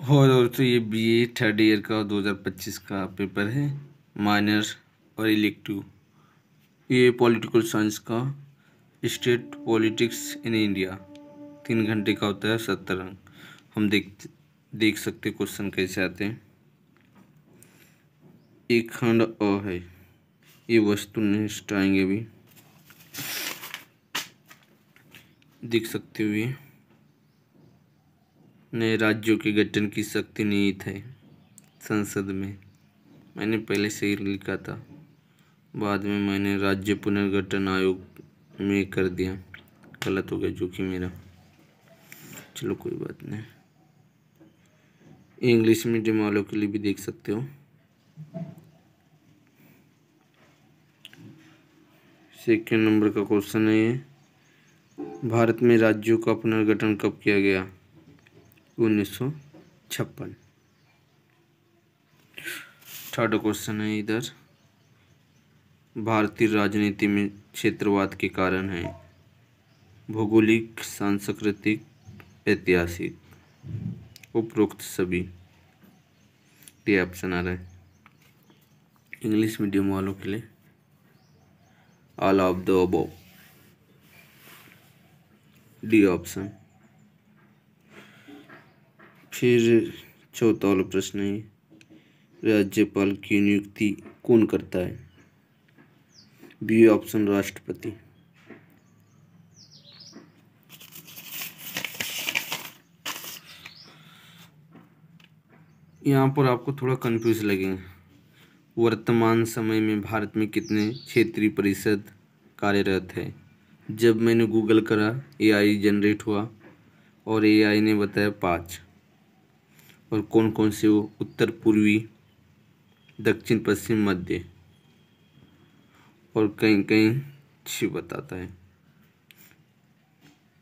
और तो ये बीए थर्ड ईयर का 2025 का पेपर है, माइनर और इलेक्टिव। ये पॉलिटिकल साइंस का, स्टेट पॉलिटिक्स इन इंडिया, 3 घंटे का होता है, 70 अंक। हम देख सकते क्वेश्चन कैसे आते हैं। एक खंड अ है, ये वस्तुनिष्ठ आएंगे अभी, देख सकते हो। ये नए राज्यों के गठन की शक्ति निहित है संसद में। मैंने पहले से ही लिखा था, बाद में मैंने राज्य पुनर्गठन आयोग में कर दिया, गलत हो गया जो कि मेरा। चलो कोई बात नहीं। इंग्लिश मीडियम वालों के लिए भी देख सकते हो। सेकेंड नंबर का क्वेश्चन है ये, भारत में राज्यों का पुनर्गठन कब किया गया? 1956। थर्ड क्वेश्चन है इधर, भारतीय राजनीति में क्षेत्रवाद के कारण है? भौगोलिक, सांस्कृतिक, ऐतिहासिक, उपरोक्त सभी। ये ऑप्शन आ रहा है इंग्लिश मीडियम वालों के लिए, all of the above, D option. फिर चौथा वाला प्रश्न है, राज्यपाल की नियुक्ति कौन करता है? बी ऑप्शन, राष्ट्रपति। यहाँ पर आपको थोड़ा कंफ्यूज लगेगा। वर्तमान समय में भारत में कितने क्षेत्रीय परिषद कार्यरत है? जब मैंने गूगल करा, एआई जनरेट हुआ और एआई ने बताया 5। और कौन कौन से वो? उत्तर पूर्वी, दक्षिण पश्चिम, मध्य, और कहीं कहीं 6 बताता है।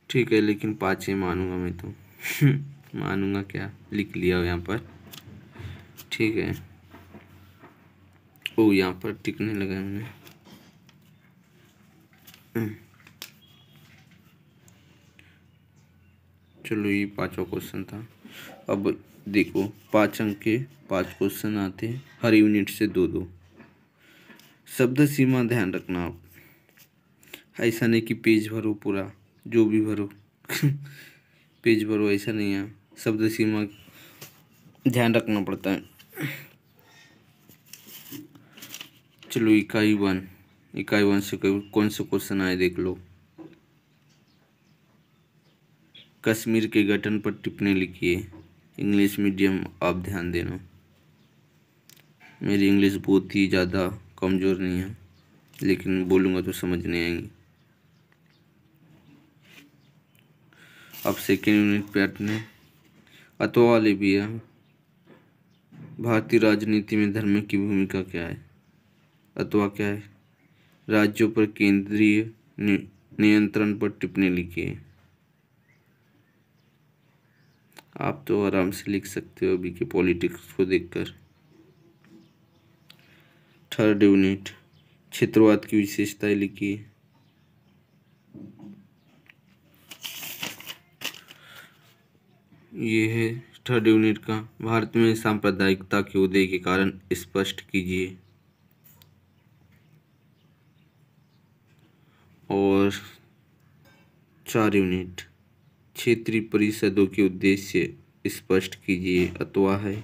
ठीक है, लेकिन 5 ही मानूंगा मैं तो। मानूंगा क्या, लिख लिया यहाँ पर। ठीक है, ओ यहाँ पर टिकने लगा मैंने। चलो, ये 5वां क्वेश्चन था। अब देखो, 5 अंक के 5 क्वेश्चन आते हैं, हर यूनिट से 2-2। शब्द सीमा ध्यान रखना आप, ऐसा नहीं कि पेज भरो पूरा, जो भी भरो। पेज भरो, ऐसा नहीं है। शब्द सीमा ध्यान रखना पड़ता है। चलो, इकाई वन से कौन से क्वेश्चन आए देख लो। कश्मीर के गठन पर टिप्पणी लिखिए। इंग्लिश मीडियम, आप ध्यान देना, मेरी इंग्लिश बहुत ही ज़्यादा कमज़ोर नहीं है, लेकिन बोलूँगा तो समझ नहीं आएंगी। अब सेकेंड यूनिट पे आते, अथवा वाले भी है। भारतीय राजनीति में धर्म की भूमिका क्या है? अथवा क्या है? राज्यों पर केंद्रीय नियंत्रण पर टिप्पणी लिखिए। आप तो आराम से लिख सकते हो अभी के पॉलिटिक्स को देखकर। थर्ड यूनिट, क्षेत्रवाद की विशेषताएं लिखिए। ये है थर्ड यूनिट का, भारत में सांप्रदायिकता के उदय के कारण स्पष्ट कीजिए। और 4 यूनिट, क्षेत्रीय परिषदों के उद्देश्य स्पष्ट कीजिए। अथवा है,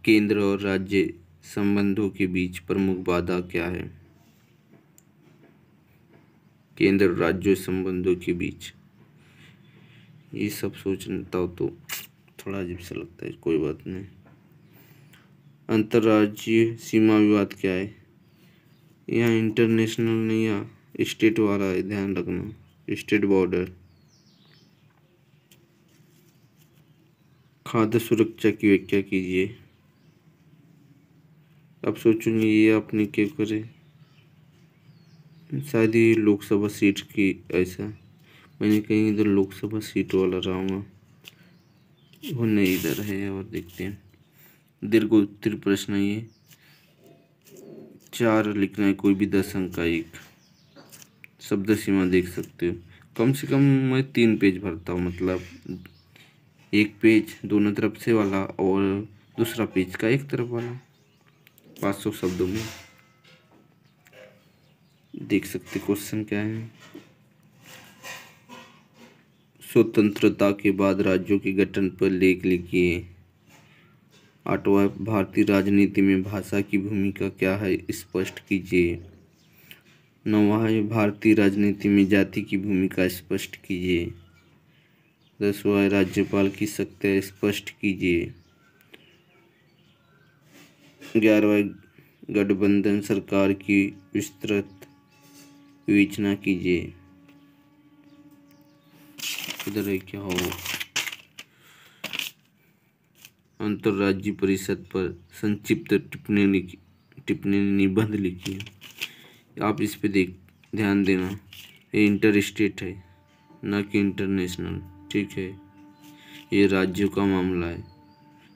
केंद्र और राज्य संबंधों के बीच प्रमुख बाधा क्या है? केंद्र और राज्य संबंधों के बीच, ये सब सोचता हो तो थोड़ा अजीब सा लगता है, कोई बात नहीं। अंतर्राज्यीय सीमा विवाद क्या है? यहाँ इंटरनेशनल नहीं, यहाँ स्टेट वाला है, ध्यान रखना, स्टेट बॉर्डर। खाद्य सुरक्षा की व्याख्या कीजिए। अब सोचूंगी ये आपने क्या करे, शायद ये लोकसभा सीट की, ऐसा मैंने कहीं इधर लोकसभा सीट वाला रहूँगा, वो नहीं इधर है। और देखते हैं, दीर्घ उत्तर प्रश्न, ये 4 लिखना है, कोई भी 10 अंक का एक। शब्द सीमा देख सकते हो, कम से कम मैं 3 पेज भरता हूँ, मतलब एक पेज दोनों तरफ से वाला और दूसरा पेज का एक तरफ वाला 500 शब्दों में। देख सकते क्वेश्चन क्या है। स्वतंत्रता के बाद राज्यों के गठन पर लेख लिखिए। 8वां, भारतीय राजनीति में भाषा की भूमिका क्या है, स्पष्ट कीजिए। 9वां है, भारतीय राजनीति में जाति की भूमिका स्पष्ट कीजिए। 10वां है, राज्यपाल की सत्ता स्पष्ट कीजिए। 11वां, गठबंधन सरकार की विस्तृत विवेचना कीजिए। इधर है क्या हो, अंतर्राज्यीय परिषद पर संक्षिप्त टिप्पणी निबंध लिखिए। आप इस पे ध्यान देना, ये इंटर स्टेट है ना कि इंटरनेशनल, ठीक है। ये राज्यों का मामला है,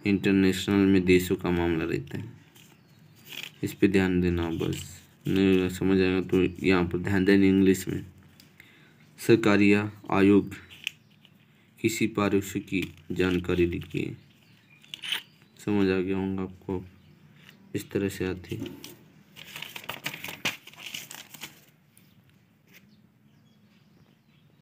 इंटरनेशनल में देशों का मामला रहता है। इस पे ध्यान देना, बस नहीं समझ आएगा तो यहाँ पर ध्यान देना इंग्लिश में। सरकारी आयोग किसी पारिश की जानकारी लिखिए। समझ आ गया होगा आपको, इस तरह से आती है।